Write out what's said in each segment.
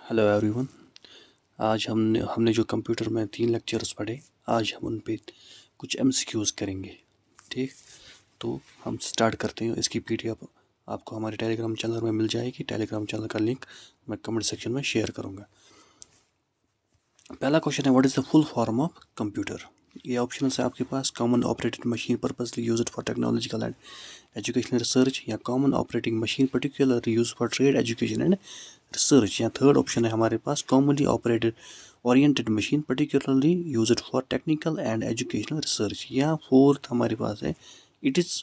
Hello everyone. आज हमने हमने जो कंप्यूटर में 3 लेक्चर्स पढ़े, आज हम उन पे कुछ एमसीक्यूज़ करेंगे। ठीक, तो हम स्टार्ट करते हैं। इसकी पीडीएफ आपको हमारे टेलीग्राम चैनल में मिल जाएगी। टेलीग्राम चैनल का लिंक मैं कमेंट सेक्शन में शेयर करूँगा। पहला क्वेश्चन है, what is the full form of computer. ये ऑप्शन है आपके पास: common operated machine purposely used for technological and educational research, या common operating machine particularly use for trade education and research, या थर्ड ऑप्शन है हमारे पास commonly operated oriented machine particularly used for technical and educational research, या fourth हमारे पास है it is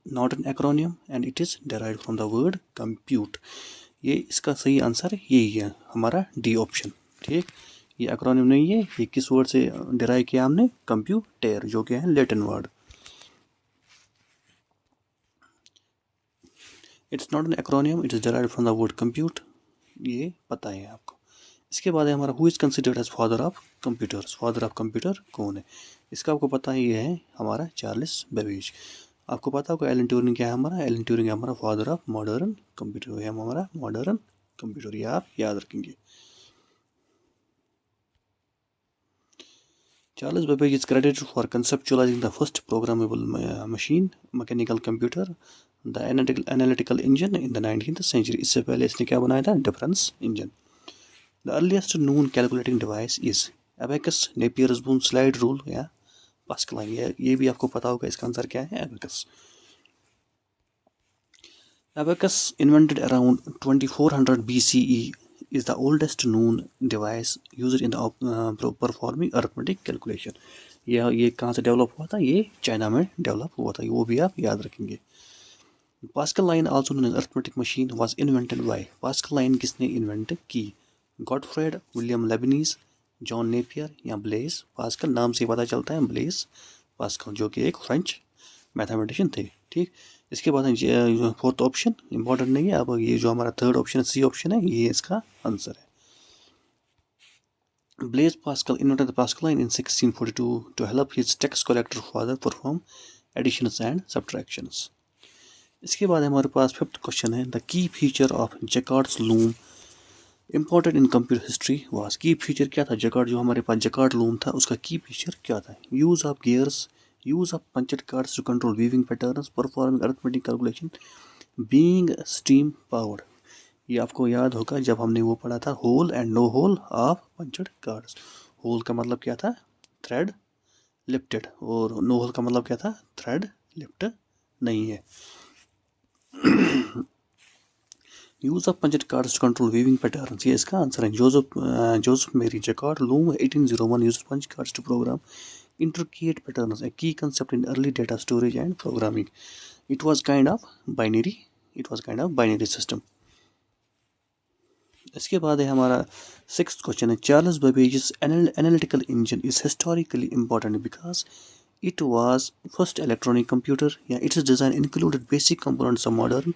not an acromion and it is derived from the word compute. ये इसका सही आंसर यही है हमारा डी ऑप्शन। ठीक, ये एक्रोनियम नहीं है। ये किस वर्ड से डेराइव किया हमने? कंप्यूटर, जो कि है Latin word. It's not an acronym, it is derived from the word compute. ये पता है आपको। इसके बाद है हमारा who is considered as father of computers. Father of computer कौन है? इसका आपको पता ही है हमारा चार्ल्स बेबेज। आपको पता होगा एलन ट्यूरिंग क्या है हमारा? एलन ट्यूरिंग है हमारा फादर ऑफ मॉडर्न कंप्यूटर, है हमारा मॉडर्न कंप्यूटर। ये आप याद रखेंगे। Charles Babbage is credited for conceptualizing the first programmable machine, mechanical computer, the analytical engine in the 19th century. इससे पहले इसने क्या बनाया था? Difference engine. The earliest known calculating device is abacus, Napier's boom, slide rule या pascal. ये भी आपको पता होगा। इसका आंसर क्या है? abacus. Abacus, invented around 2400 BCE, is the oldest known device used in the performing arithmetic calculation. ये कहाँ से डेवलप हुआ था? ये चाइना में डेवलप हुआ था। वो भी आप याद रखेंगे। Pascaline also known as arithmetic machine was invented by. Pascaline किसने इन्वेंट की? Gottfried William Leibniz, John Napier, या ब्लेज पास्कल। नाम से पता चलता है ब्लेज पास्कल, जो कि एक फ्रेंच मैथमेटिशियन थे। ठीक, इसके बाद फोर्थ ऑप्शन इंपॉर्टेंट नहीं है। अब ये जो हमारा थर्ड ऑप्शन है, सी ऑप्शन है, ये इसका आंसर है। Blaise Pascal invented the Pascal line in 1642 to help his tax collector father perform additions and subtractions. इसके बाद हमारे पास फिफ्थ क्वेश्चन है, the key feature of Jacquard's loom important in computer history was. Key feature क्या था? Jaccard, जो हमारे पास Jaccard loom था, उसका की फीचर क्या था? Use of gears, use of punched cards to control weaving patterns, performing arithmetic calculation, being steam powered. ये आपको याद होगा जब हमने वो पढ़ा था hole and no hole of punched cards. Hole का मतलब क्या था? Thread lifted. और नो होल का मतलब क्या था? थ्रेड लिफ्ट नहीं है। Use of punched cards to control weaving patterns, ये इसका आंसर है। Joseph Marie Jaccard loom 1801 used punch cards to program intricate patterns, a key concept in early data storage and programming. It was kind of binary system. इसके बाद है हमारा sixth question है, Charles Babbage analytical engine is historically important because it was first electronic computer. Yeah, its design included basic components of modern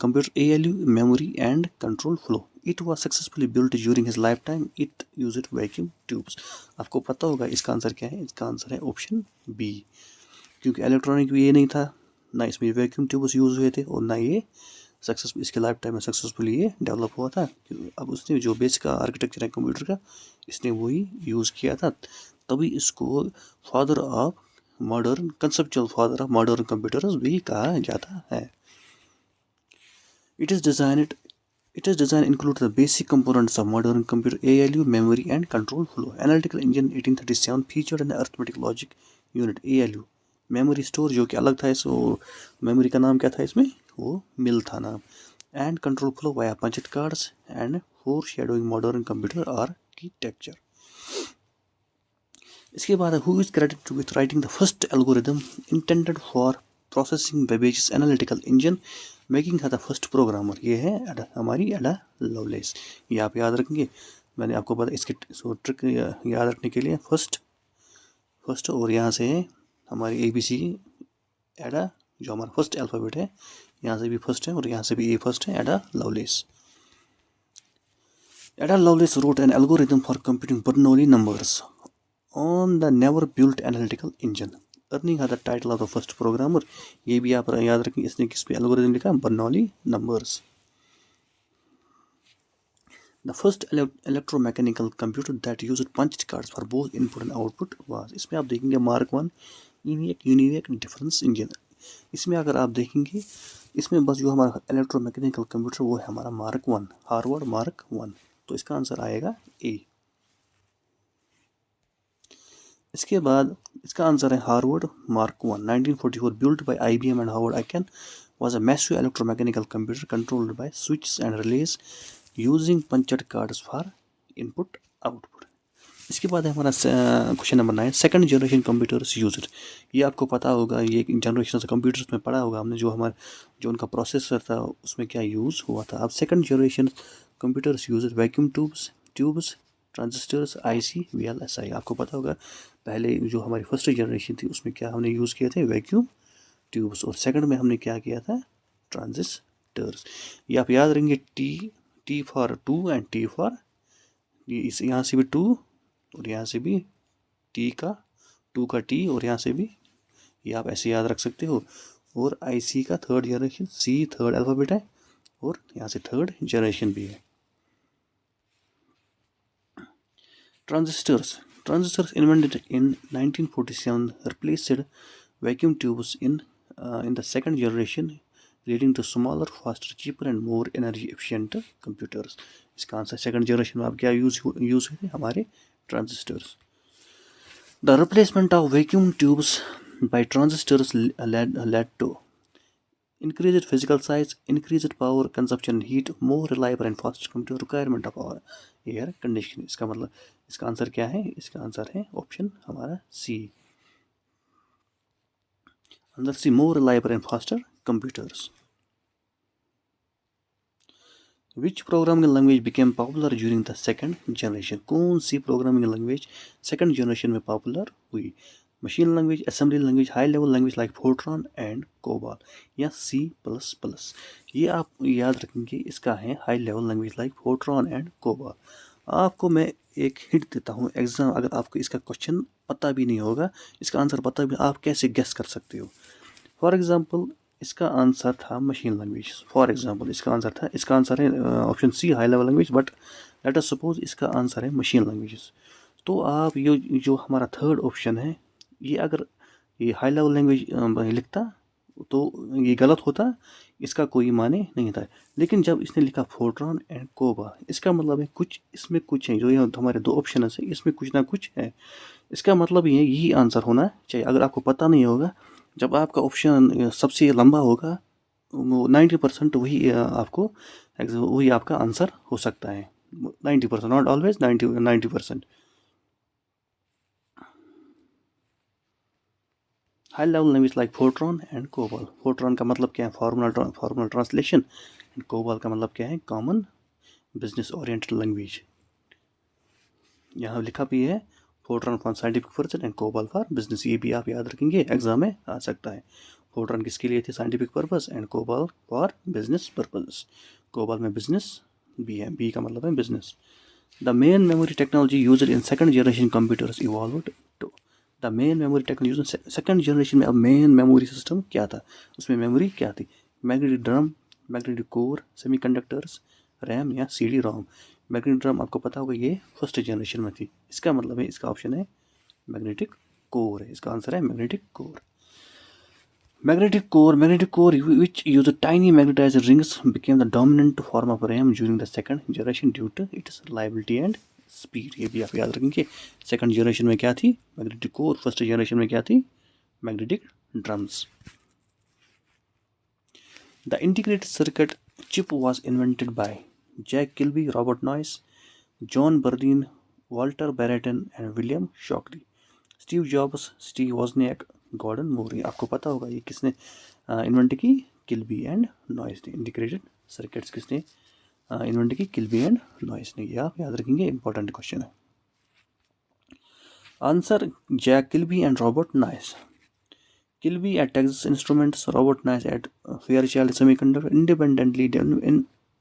computer: ALU, memory, and control flow. It was successfully built during his lifetime. It used vacuum tubes. आपको पता होगा इसका answer क्या है? इसका answer है option B, क्योंकि electronic भी ये नहीं था, ना इसमें वैक्यूम ट्यूब्स यूज हुए थे, और ना ये सक्सेसफुल इसके लाइफ टाइम में सक्सेसफुली ये डेवलप हुआ था। अब उसने जो बेसिक आर्किटेक्चर है कंप्यूटर का, इसने वही यूज़ किया था, तभी इसको father of modern conceptual father of modern computers भी कहा जाता है। It is designed include the basic components of modern computer: ALU, memory, and control flow. Analytical engine 1837 featured an arithmetic logic unit ALU, memory store जो कि अलग था। इस memory का नाम क्या था इसमें? वो मिल था नाम। And control flow via punched cards and foreshadowing modern computer architecture. इसके बाद who is credited with writing the first algorithm intended for processing Babbage analytical engine, making था द फर्स्ट प्रोग्रामर। ये है हमारी एडा लवलेस। ये आप याद रखेंगे। मैंने आपको पता इसके ट्रिक याद रखने के लिए फर्स्ट और यहाँ से हमारी ABC एडा, जो हमारा फर्स्ट अल्फ़ाबेट है, यहाँ से भी फर्स्ट है और यहाँ से भी ए फर्स्ट है, एडा लवलेस। एडा loveless wrote an algorithm for computing Bernoulli numbers on the never built analytical engine. Earning है the title of the first programmer. ये भी आप याद रखें। इसने किस पे एल्गोरिथम लिखा? Bernoulli numbers. The first electromechanical computer that used punch cards for both input and output was, इसमें आप देखेंगे मार्क 1 यूनिवेक डिफरेंस इंजन। इसमें अगर आप देखेंगे इसमें बस जो हमारा इलेक्ट्रोमैकेनिकल कंप्यूटर वो है हमारा मार्क 1, हार्वर्ड मार्क 1, तो इसका आंसर आएगा ए। इसके बाद इसका आंसर है Harvard mark 1 1944 built by IBM and Howard Aiken was a massive electromechanical computer controlled by switches and relays using punched cards for input output। इसके बाद है हमारा question number 9 second generation computers used. ये आपको पता होगा, ये जनरेशन से कंप्यूटर्स में पढ़ा होगा हमने, जो उनका प्रोसेसर था उसमें क्या यूज़ हुआ था। अब second generation computers used vacuum tubes transistors IC VLSI। आपको पता होगा पहले जो हमारी फर्स्ट जनरेशन थी उसमें क्या हमने यूज़ किए थे, वैक्यूम ट्यूब्स, और सेकंड में हमने क्या किया था, ट्रांजिस्टर्स। ये आप याद रखेंगे, T for 2 and T for, इस यहाँ से भी 2 और यहाँ से भी टी का 2 का टी और यहाँ से भी, ये आप ऐसे याद रख सकते हो। और IC का third generation, C third alphabet है और यहाँ से थर्ड जनरेशन भी है। Transistors invented in 1947 replaced vacuum tubes in the second generation, leading to smaller, faster, cheaper and more energy efficient computers। इसका आंसर सेकंड जनरेशन में आप क्या यूज़ हुए थे, हमारे transistors. The replacement of vacuum tubes by transistors led to increased physical size, increased power consumption, heat, more reliable and faster computer requirement of our air conditioning। इसका मतलब, इसका answer क्या है, इसका आंसर है ऑप्शन हमारा C, अंदर सी more reliable and faster computers। Which programming language became popular during the second generation? कौन सी प्रोग्रामिंग लैंग्वेज सेकंड जनरेशन में पॉपुलर हुई? Machine language, assembly language, high level language like Fortran and COBOL, या C++। ये आप याद रखेंगे, इसका है high level language like Fortran and COBOL. आपको मैं एक हिंट देता हूँ, एग्जाम अगर आपको इसका क्वेश्चन पता भी नहीं होगा, इसका आंसर पता भी, आप कैसे गेस कर सकते हो। फॉर एग्जाम्पल इसका आंसर था मशीन लैंग्वेज, फॉर एग्जाम्पल इसका आंसर है option C high level language, but let us suppose इसका आंसर है मशीन लैंग्वेजेस। तो आप ये जो हमारा थर्ड ऑप्शन है, ये अगर ये हाई लेवल लैंग्वेज लिखता तो ये गलत होता, इसका कोई माने नहीं था। लेकिन जब इसने लिखा फोर्ट्रॉन एंड कोबा, इसका मतलब है कुछ इसमें कुछ है, जो ये हमारे दो ऑप्शन है इसमें कुछ ना कुछ है। इसका मतलब ये यही आंसर होना चाहिए। अगर आपको पता नहीं होगा, जब आपका ऑप्शन सबसे लंबा होगा, 90% वही आपको वही आपका आंसर हो सकता है। 90%, not always, 90%। High level language like Fortran and COBOL. Fortran का मतलब क्या है, फॉर्मूला ट्रांसलेशन, एंड कोबाल का मतलब क्या है, कॉमन बिजनेस ओरिएंटेड लैंग्वेज। यहाँ लिखा भी है Fortran for scientific purpose and COBOL for business, ये भी आप याद रखेंगे, एग्जाम में आ सकता है। फोर्ट्रॉन किसके लिए थे, scientific purpose, and COBOL for business purpose. COBOL में बिजनेस भी है, बी का मतलब है business. The main memory technology used in second generation computers evolved to. The main memory technology second generation में अब मेन मेमोरी सिस्टम क्या था, उसमें मेमोरी क्या थी, magnetic drum, magnetic core, semiconductors, RAM या CD रोम। मैग्नेटिक ड्रम आपको पता होगा ये फर्स्ट जनरेशन में थी, इसका मतलब है इसका ऑप्शन है मैग्नेटिक कोर है, इसका आंसर है magnetic core. Magnetic core which use tiny magnetized rings became the dominant form of RAM during the second generation due to its reliability and speed। ये भी आप याद रखेंगे, सेकंड जनरेशन में क्या थी, मैग्नेटिक कोर, फर्स्ट जनरेशन में क्या थी, magnetic drums. The integrated circuit chip was invented by Jack Kilby, Robert Noyce, John Bardeen, Walter Baraton and William Shockley। Steve Jobs, Steve Wozniak, Gordon Moore. आपको पता होगा ये किसने इन्वेंट की, Kilby and Noyce ने। इंटीग्रेटेड सर्किट्स किसने invent की, Kilby and Noyce ने। ये आप याद रखेंगे, इंपॉर्टेंट क्वेश्चन है। Answer Jack Kilby and Robert Noyce. Kilby at Texas Instruments, Robert Noyce at Fairchild Semiconductor.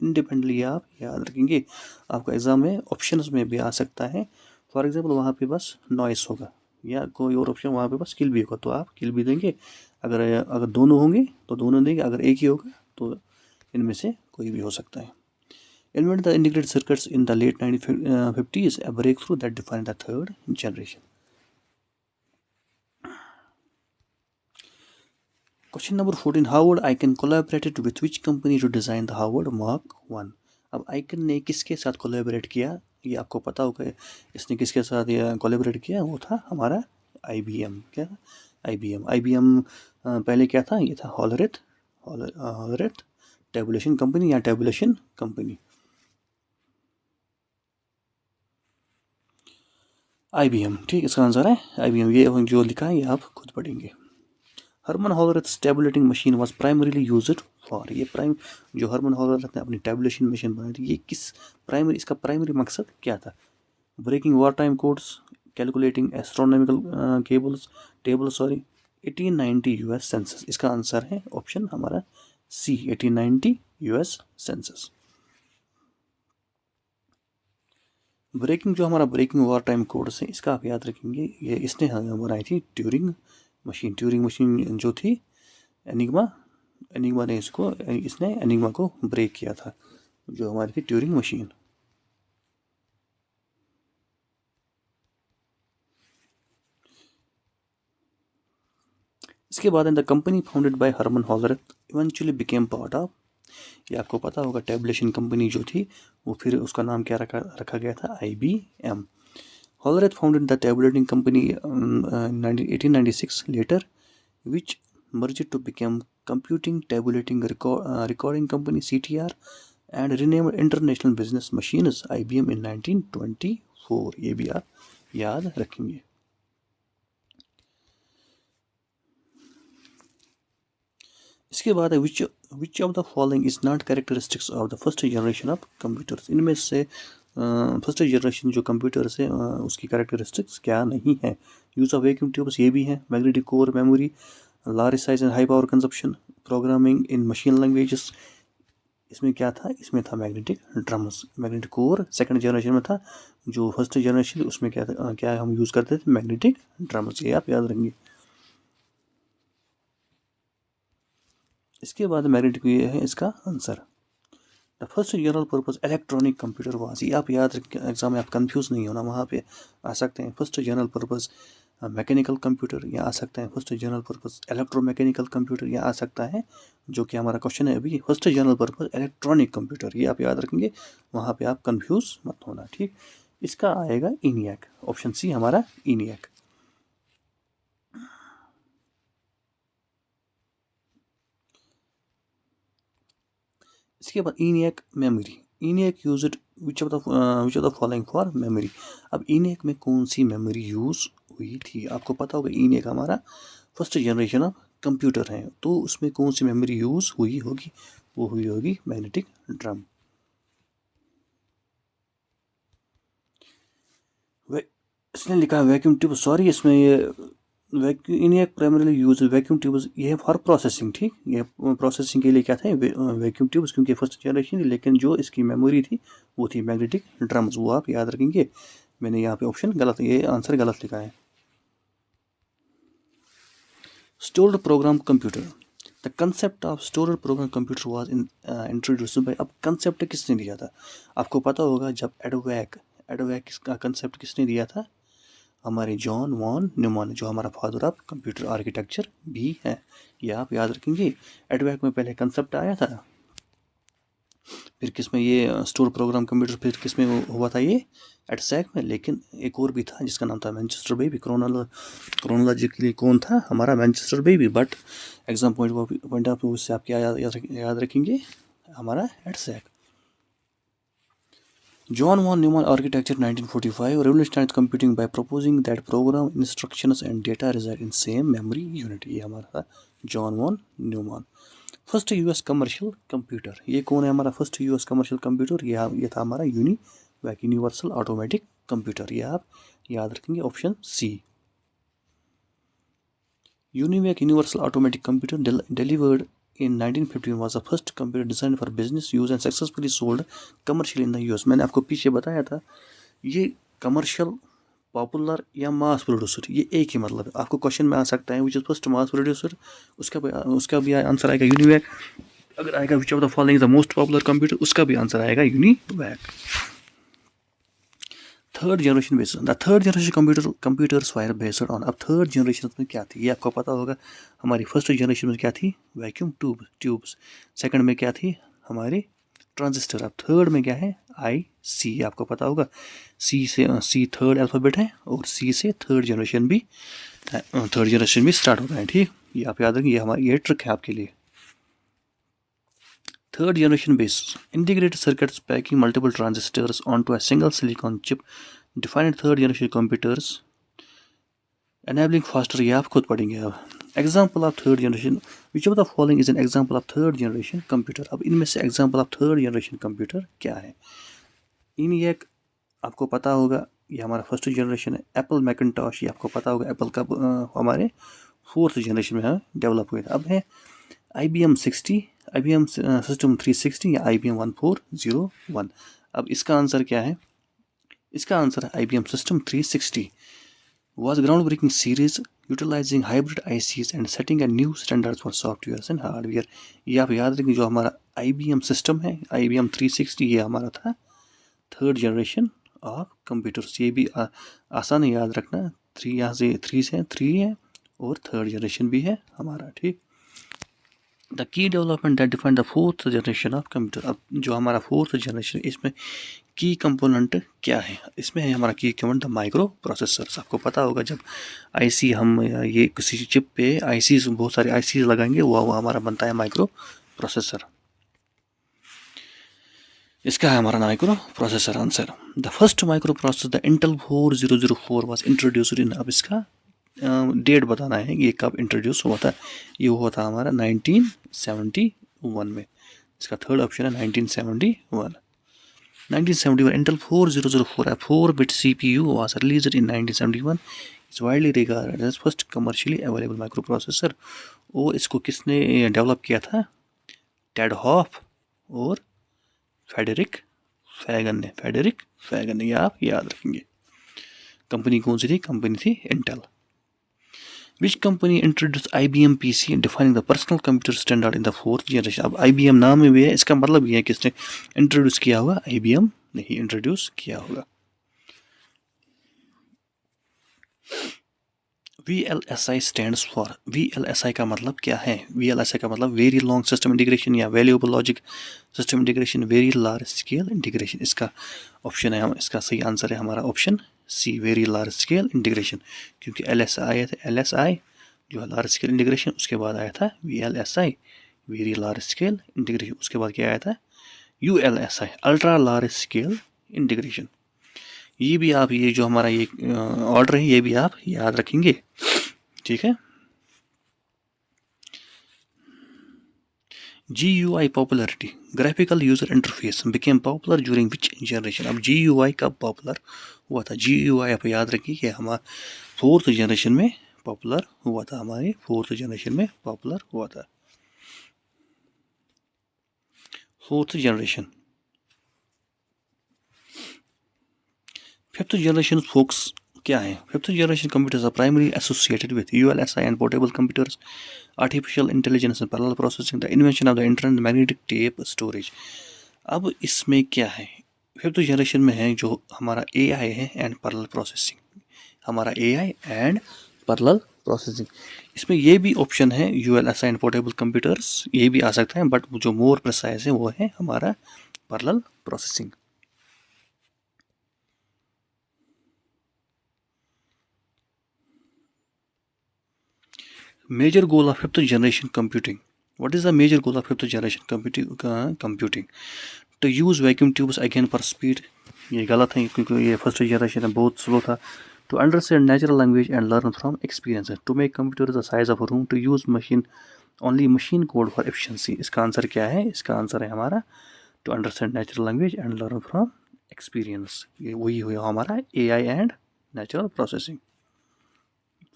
Independently आप याद रखेंगे, आपको एग्जाम में ऑप्शंस में भी आ सकता है। फॉर एग्जाम्पल वहाँ पे बस नॉइस होगा या कोई और ऑप्शन, वहाँ पे बस किल्बी होगा तो आप किल्बी देंगे। अगर दोनों होंगे तो दोनों देंगे, अगर एक ही होगा तो इनमें से कोई भी हो सकता है। Invented the integrated circuits in the late 1950s, a breakthrough that defined the third generation. Question number 14. Howard Aiken collaborated with which company to design the Howard Mark 1? अब आइकन ने किसके साथ कोलैबोरेट किया, ये आपको पता होगा। इसने किसके साथ ये कोलैबोरेट किया, वो था हमारा IBM। क्या था? IBM पहले क्या था, ये था हॉलरेथ टेबुलेशन कंपनी या टेबुलेशन कंपनी। IBM, ठीक, इसका आंसर है IBM। ये जो लिखा है ये आप खुद पढ़ेंगे। Herman Hollerith's tabulating machine was primarily used for, ये जो हरमन हॉलरेथ ने अपनी टेबुलेशन मशीन बनाई थी, ये इसका प्राइमरी मकसद क्या था? Breaking war time codes, calculating astronomical tables 1890 US census. इसका आंसर है ऑप्शन हमारा C, 1890 यूएस सेंसस। जो हमारा ब्रेकिंग वार टाइम कोड्स है, इसका आप याद रखेंगे, ये इसने बनाई थी ट्यूरिंग मशीन जो थी एनिग्मा ने इसने एनिग्मा को ब्रेक किया था, जो हमारी थी ट्यूरिंग मशीन। इसके बाद the company founded by Herman Hollerith eventually became part of, ये आपको पता होगा, टेबुलेशन कंपनी जो थी वो फिर उसका नाम क्या रखा गया था, IBM। Hollerith founded the tabulating company in 1896 later, which merged to become Computing Tabulating Recording Company CTR and renamed International Business Machines IBM in 1924। ये भी आप याद रखेंगे। इसके बाद है which of the following is not characteristics of the first generation of computers। इनमें से फर्स्ट जनरेशन जो कंप्यूटर्स है उसकी कैरेक्टरिस्टिक्स क्या नहीं है। यूज़ ऑफ वैक्यूम ट्यूब्स, ये भी है। Magnetic core memory, large size and high power consumption, programming in machine languages. इसमें क्या था, इसमें था magnetic drums. Magnetic core second generation में था, जो फर्स्ट जनरेशन उसमें क्या हम यूज़ करते थे, मैग्नेटिक ड्रम्स। ये आप याद रखेंगे। इसके बाद मैग्नेटिक, ये है इसका answer. The first general purpose electronic computer was, ये आप याद रखें, एग्जाम में आप कंफ्यूज नहीं होना, वहाँ पे आ सकते हैं first general purpose mechanical computer, या आ सकता है first general purpose electromechanical computer, या आ सकता है जो कि हमारा क्वेश्चन है अभी, first general purpose electronic computer. ये आप याद रखेंगे, वहाँ पे आप कंफ्यूज मत होना, ठीक। इसका आएगा ENIAC, ऑप्शन C हमारा ENIAC। इसके बाद ENIAC memory, ENIAC used which of the following for memory. अब ENIAC में कौन सी मेमोरी यूज़ हुई थी, आपको पता होगा ENIAC हमारा फर्स्ट जनरेशन ऑफ कंप्यूटर है, तो उसमें कौन सी मेमोरी यूज़ हुई होगी, वो हुई होगी मैग्नेटिक ड्रम। इसने लिखा वैक्यूम ट्यूब, सॉरी इसमें ये ENIAC primarily use vacuum tubes, ये है फॉर प्रोसेसिंग, ठीक। ये प्रोसेसिंग के लिए क्या था, वैक्यूम ट्यूब्स, क्योंकि फर्स्ट जनरेशन, लेकिन जो इसकी मेमोरी थी वो थी मैग्नेटिक ड्रम्स। वो आप याद रखेंगे। मैंने यहाँ पे ऑप्शन गलत, ये आंसर गलत लिखा है। Stored program computer, the concept of stored program computer was introduced by, अब कंसेप्ट किसने दिया था, आपको पता होगा, जब एडवैक का कंसेप्ट किसने दिया था, हमारे जॉन वॉन न्यूमैन, जो हमारा फादर ऑफ कंप्यूटर आर्किटेक्चर भी है। ये आप याद रखेंगे। एडवैक में पहले कंसेप्ट आया था, फिर किसमें ये स्टोर प्रोग्राम कंप्यूटर, फिर किसमें हुआ था ये, एडसैक में। लेकिन एक और भी था जिसका नाम था मैनचेस्टर बेबी। क्रोनोलॉजिकली कौन था, हमारा Manchester baby, but exam point of view से आप क्या याद रखेंगे, हमारा EDSAC. John von Neumann architecture 1945 revolutionized computing by proposing that program instructions and data reside in same memory unit। ये हमारा था John von Neumann. First US commercial computer, ये कौन है हमारा फर्स्ट US कमर्शियल कंप्यूटर, ये था हमारा यूनिवैक यूनिवर्सल ऑटोमेटिक कंप्यूटर। ये आप याद रखेंगे, option C। UNIVAC universal automatic computer delivered in 1915 was the first computer designed for business use and successfully sold commercially in the US। मैंने आपको पीछे बताया था, ये कमर्शियल, पॉपुलर या मास प्रोड्यूसर, ये एक ही मतलब है। आपको क्वेश्चन में आ सकता है which is first mass producer, उसका भी आंसर आएगा यूनिवैक। अगर आएगा which of the following the most popular computer, उसका भी आंसर आएगा UNIVAC. Third generation based, the third generation computers wire based on. अब थर्ड जनरेशन में क्या थी ये आपको पता होगा। हमारी फर्स्ट जनरेशन में क्या थी, वैक्यूम ट्यूब्स। सेकंड में क्या थी, हमारे ट्रांजिस्टर। अब थर्ड में क्या है, आई सी, आपको पता होगा। सी थर्ड अल्फ़ाबेट है और सी से थर्ड जनरेशन भी स्टार्ट होता है। ठीक, ये आप याद रखें, ये हमारी ये ट्रिक है आपके लिए। Third generation base integrated circuits packing multiple transistors onto a single silicon chip defined third generation computers enabling faster, ये आप खुद पढ़ेंगे। अब example of third generation, which of the following is an example of third generation computer. अब इनमें से example of third generation computer क्या है। इन ये आपको पता होगा, ये हमारा फर्स्ट जनरेशन है। एप्पल मैकिनटॉश, ये आपको पता होगा, एप्पल का हमारे फोर्थ जनरेशन में डेवलप हुए थे। अब है IBM 60, IBM सिस्टम 360 या IBM 1401। अब इसका आंसर क्या है, इसका आंसर है IBM system 360 was groundbreaking series utilizing hybrid ICs and setting a new standards for software and hardware। ये आप याद रखें, जो हमारा IBM सिस्टम है IBM 360, ये हमारा था थर्ड जनरेशन ऑफ कंप्यूटर्स। ये भी आसान है याद रखना, 3 यहाँ से 3 है और थर्ड जनरेशन भी है हमारा। ठीक, the key development that define the fourth generation of computer. अब जो हमारा फोर्थ जनरेशन, इसमें की कंपोनेंट क्या है, इसमें है हमारा की कंपोनेंट द माइक्रो प्रोसेसर्स। आपको पता होगा, जब आईसी हम ये किसी चिप पे आईसी बहुत सारे आईसी लगाएंगे, वो हमारा बनता है माइक्रो प्रोसेसर। इसका है हमारा micro processor answer. The first micro processor the Intel 4004 was introduced in. अब इसका डेट बताना है, ये कब इंट्रोड्यूस हुआ था। ये हुआ था हमारा 1971 में। इसका थर्ड ऑप्शन है 1971। 1971 Intel 4004, a 4-bit CPU was released in 1971. It's widely regarded as first commercially available microprocessor। और इसको किसने डेवलप किया था, टेड हॉफ और फेडरिक फैगन ने, ये आप याद रखेंगे। कंपनी कौन सी थी, कंपनी थी Intel. Which company introduced IBM PC defining the personal computer standard in the fourth generation। अब IBM नाम में भी है, इसका मतलब ये है किसने इंट्रोड्यूस किया होगा, IBM ने ही इंट्रोड्यूस किया होगा। VLSI stands for, VLSI का मतलब क्या है, VLSI का मतलब वेरी लॉन्ग सिस्टम इंटीग्रेशन या valuable logic system integration, very large scale integration. इसका ऑप्शन है, इसका सही आंसर है हमारा option C, very large scale integration. क्योंकि LSI जो है लार्ज स्केल इंटीग्रेशन, उसके बाद आया था VLSI very large scale integration, उसके बाद क्या आया था ULSI ultra large scale integration. ये भी आप, ये जो हमारा ये ऑर्डर है, ये भी आप याद रखेंगे। ठीक है। GUI popularity, graphical user interface became popular during which generation. अब GUI कब पॉपुलर हुआ था, GUI आप याद रखिए कि हमारा फोर्थ जनरेशन में पॉपुलर हुआ था, हमारे फोर्थ जनरेशन में पॉपुलर हुआ था। Fourth generation. Fifth generation focus क्या है, fifth generation computers are primary associated with ULSI and portable computers, artificial intelligence and parallel processing, the invention of the internet, magnetic tape storage. अब इसमें क्या है, fifth generation में है जो हमारा AI है एंड पैरेलल प्रोसेसिंग, हमारा AI एंड पैरेलल प्रोसेसिंग। इसमें ये भी ऑप्शन है ULSI एंड पोर्टेबल कंप्यूटर्स, ये भी आ सकता है, बट जो मोर प्रिसाइज है वो है हमारा parallel processing. Major goal of fifth generation computing. What is the major goal of fifth generation computing? To use vacuum tubes again for speed. ये गलत है क्योंकि ये फर्स्ट जनरेशन है, बहुत स्लो था। To understand natural language and learn from experiences. To make computers the size of a room. To use only machine code for efficiency. इसका answer क्या है, इसका आंसर है हमारा to understand natural language and learn from experience। ये वही हुआ हमारा AI and natural processing,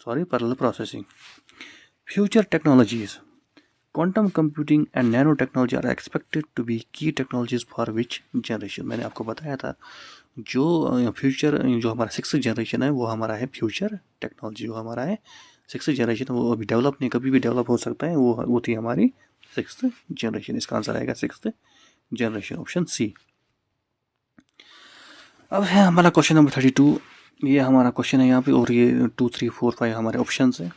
parallel processing। Future technologies. Quantum computing and nanotechnology are expected to be key technologies for which generation। मैंने आपको बताया था जो फ्यूचर, जो हमारा सिक्स जनरेशन है वो हमारा है फ्यूचर टेक्नोलॉजी। जो हमारा है सिक्स जनरेशन वो अभी डेवलप नहीं, कभी भी डेवलप हो सकता है, वो थी हमारी सिक्स्थ जनरेशन, इसका आंसर आएगा सिक्स्थ जनरेशन, ऑप्शन सी। अब है हमारा क्वेश्चन नंबर 32, ये हमारा क्वेश्चन है यहाँ पे, और ये 2, 3, 4, 5 हमारे ऑप्शन है।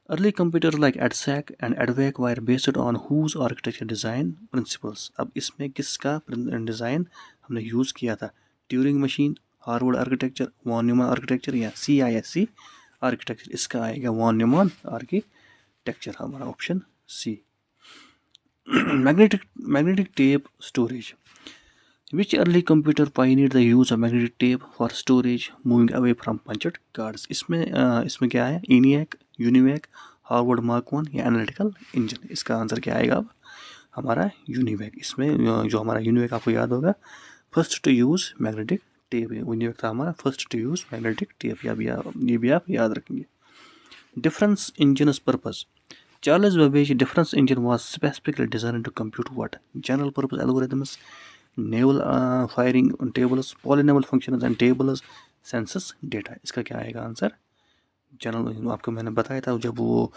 Early computer like EDSAC and EDVAC were based on whose architecture design principles. अब इसमें किसका डिज़ाइन हमने यूज़ किया था? Turing machine, Harvard architecture, von Neumann architecture, या CISC आर्किटेक्चर। इसका आएगा वॉन न्यूमैन आर्किटेक्चर, हमारा option C. Magnetic tape storage. Which early computer pioneered the use of magnetic tape for storage, moving away from punched cards? इसमें क्या है? ENIAC, UNIVAC, Harvard mark 1 या analytical engine? इसका answer क्या आएगा अब? हमारा UNIVAC। इसमें जो हमारा UNIVAC आपको याद होगा, first to use magnetic tape. UNIVAC था हमारा first to use magnetic tape, ये भी आप याद रखेंगे। Difference engine purpose. Charles Babbage difference engine was specifically designed to compute what? General purpose algorithms, naval firing tables, polynomial functions and tables, census data। इसका क्या आएगा आंसर? जनरल, आपको मैंने बताया था जब वो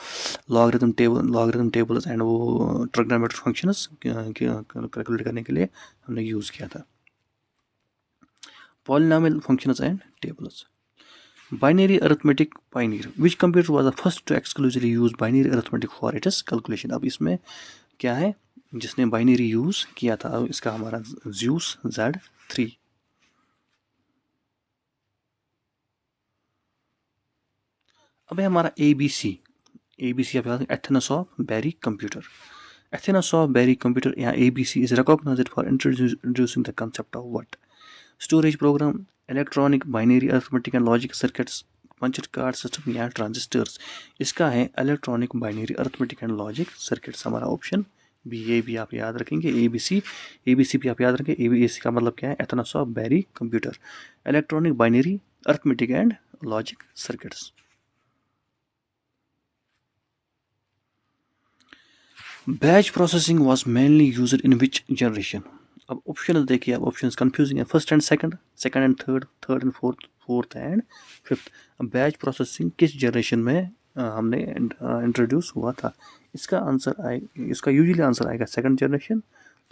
लॉगरिथम टेबल्स एंड वो ट्रिग्नोमेट्रिक फंक्शंस कैलकुलेट करने के लिए हमने यूज़ किया था। Polynomial functions and tables. Binary arithmetic pioneer. Which computer was the first to exclusively use binary arithmetic for its calculation? अब इसमें क्या है जिसने बाइनरी यूज़ किया था? इसका हमारा Zeus Z3। अब है हमारा ABC आप याद, Atanasoff Berry computer. Atanasoff Berry computer या ABC is recognized for introducing the concept of what? Storage program, electronic binary arithmetic and logic circuits, punched card system या transistors. इसका है electronic binary arithmetic and logic circuits, हमारा option B. ये भी आप याद रखेंगे, ABC भी आप याद रखेंगे। ABC का मतलब क्या है? Atanasoff Berry computer, electronic binary arithmetic and logic circuits. Batch processing was mainly used in which generation? अब ऑप्शन देखिए, अब ऑप्शन कंफ्यूजिंग है। First and second and third and fourth and fifth. अब batch processing किस generation में हमने introduce हुआ था? इसका यूजुअली आंसर आएगा सेकंड जनरेशन,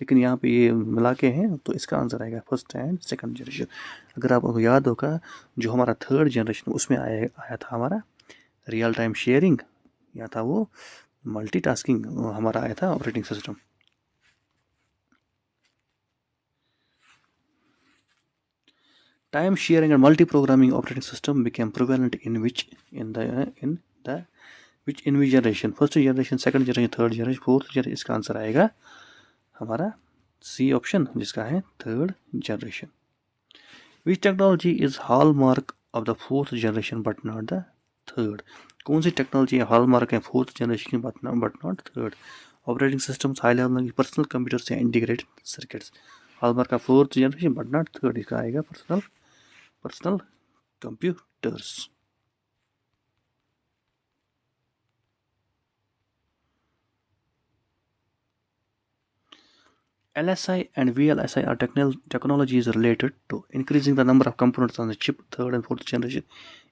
लेकिन यहाँ पे ये मिला के हैं तो इसका आंसर आएगा फर्स्ट एंड सेकंड जनरेशन। अगर आपको याद होगा, जो हमारा थर्ड जनरेशन उसमें आया था हमारा रियल टाइम शेयरिंग, या था वो मल्टीटास्किंग हमारा आया था operating system. Time sharing and multi-programming operating system became prevalent in which generation? First generation, second generation, third generation, fourth generation। इसका आंसर आएगा हमारा सी ऑप्शन, जिसका है third generation. Which technology is hallmark of the fourth generation but not the third? कौन सी technology hallmark है fourth generation की but not third? Operating systems, high level की personal computers या इंटीग्रेटेड सर्किट्स। हॉलमार्क का fourth generation but not third, इसका आएगा personal computers. LSI and VLSI are technologies related to increasing the number of components on the chip, third and fourth generation,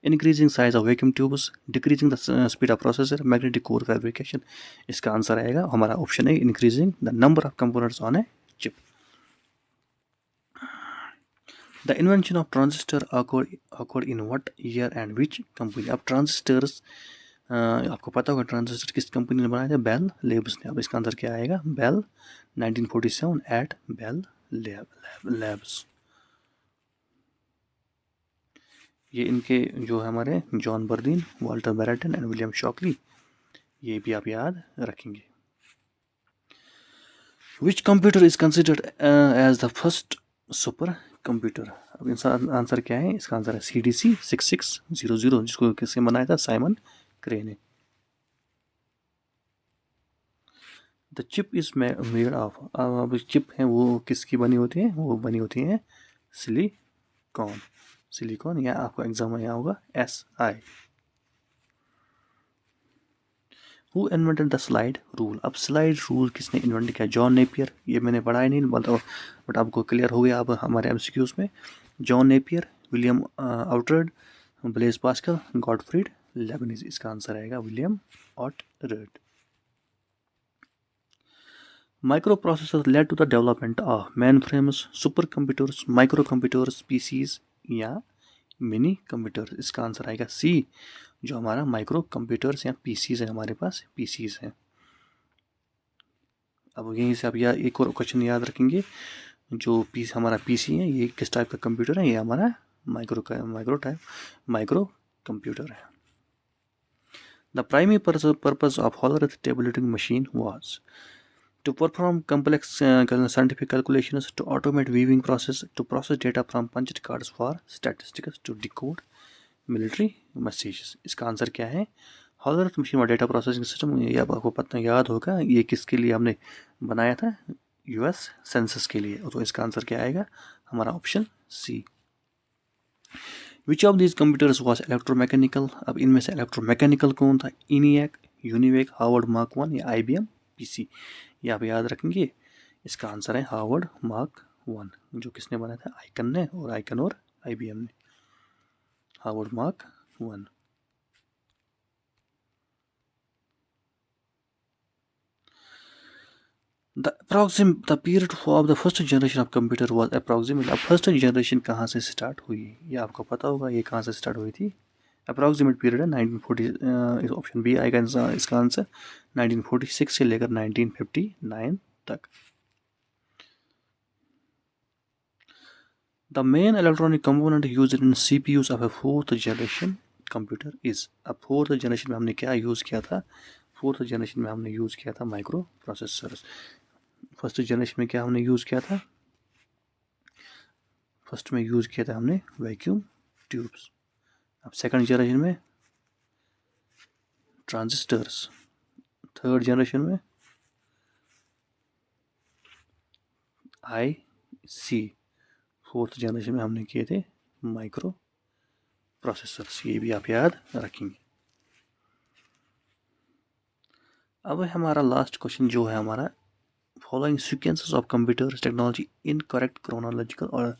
increasing size of vacuum tubes, decreasing the speed of processor, magnetic core fabrication। इसका answer आएगा हमारा option है increasing the number of components on a chip। The invention of transistor occurred in what year and which company? अब transistors आपको पता होगा transistor किस company ने बनाया था? बेल लेब्स ने। अब इसका आंसर क्या आएगा? Bell 1947 at Bell Labs. ये इनके जो है हमारे John Bardeen, Walter Brattain and William Shockley, ये भी आप याद रखेंगे। Which computer is considered as the first supercomputer? अब इसका आंसर क्या है? इसका आंसर है CDC 6600, जिसको किसने बनाया था? साइमन क्रे ने। The chip is made of, अब चिप है वो किसकी बनी होती है? वो बनी होती है सिलिकॉन, या आपका एग्जाम में यहाँ होगा SI। Who invented the slide rule? अब स्लाइड रूल किसने इन्वेंट किया? John Napier. ये मैंने पढ़ा ही नहीं, बट आपको क्लियर हो गया अब हमारे MCQs में। John Napier, William Oughtred, Blaise Pascal, Gottfried Leibniz. इसका आंसर आएगा William Oughtred. Microprocessors led to the development of mainframes, supercomputers, microcomputers, PCs या मिनी कंप्यूटर। इसका आंसर आएगा सी, जो हमारा माइक्रो कंप्यूटर्स या पीसीज है, हमारे पास पीसीज हैं। अब यहीं से आप एक और क्वेश्चन याद रखेंगे, जो हमारा पीसी है ये किस टाइप का कंप्यूटर है, ये हमारा माइक्रो कंप्यूटर है। The primary purpose of holer tabulating machine was to perform complex scientific calculations, to automate weaving process, to process data from punched cards for statistics, to decode military messages। इसका answer क्या है? हॉलर machine और data processing system, ये अब आपको पता याद होगा ये किसके लिए हमने बनाया था, यूएस सेंसस के लिए। तो इसका आंसर क्या आएगा हमारा option C. Which of this computers was electromechanical. अब इनमें से इलेक्ट्रोमैकेनिकल कौन था? इनिएक, यूनिवेक, हार्वर्ड मार्क 1 या IBM PC। ये आप याद रखेंगे। इसका आंसर है हार्वर्ड मार्क 1, जो किसने बनाया था? आइकन और IBM ने। Harvard mark 1। The period of the first generation of computer was approximately। अब फर्स्ट जनरेशन कहाँ से स्टार्ट हुई, ये आपको पता होगा, ये कहाँ से स्टार्ट हुई थी? अप्रॉक्सीमेट पीरियड है 1940, ऑप्शन बी आएगा इसका आंसर, 1946 से लेकर 1959 तक। The main electronic component used in CPUs of A fourth generation computer is. अब फोर्थ जनरेशन में हमने क्या यूज़ किया था? फोर्थ जनरेशन में हमने यूज़ किया था माइक्रो प्रोसेसर्स। फर्स्ट जनरेशन में क्या हमने यूज़ किया था? फर्स्ट में यूज़ किया था हमने वैक्यूम ट्यूब्स। अब सेकंड जनरेशन में ट्रांजिस्टर्स। थर्ड जनरेशन में IC। फोर्थ जनरेशन में हमने किए थे माइक्रो प्रोसेसर्स। ये भी आप याद रखेंगे। अब हमारा लास्ट क्वेश्चन जो है हमारा, following sequences of computers technology in correct chronological. और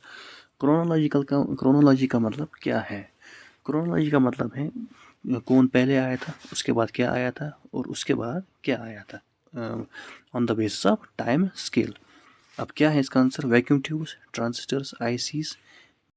क्रोनोलॉजी का मतलब क्या है? क्रोनोलॉजी का मतलब है कौन पहले आया था, उसके बाद क्या आया था, और उसके बाद क्या आया था, on the basis of time scale. अब क्या है इसका answer? Vacuum tubes, transistors, ICs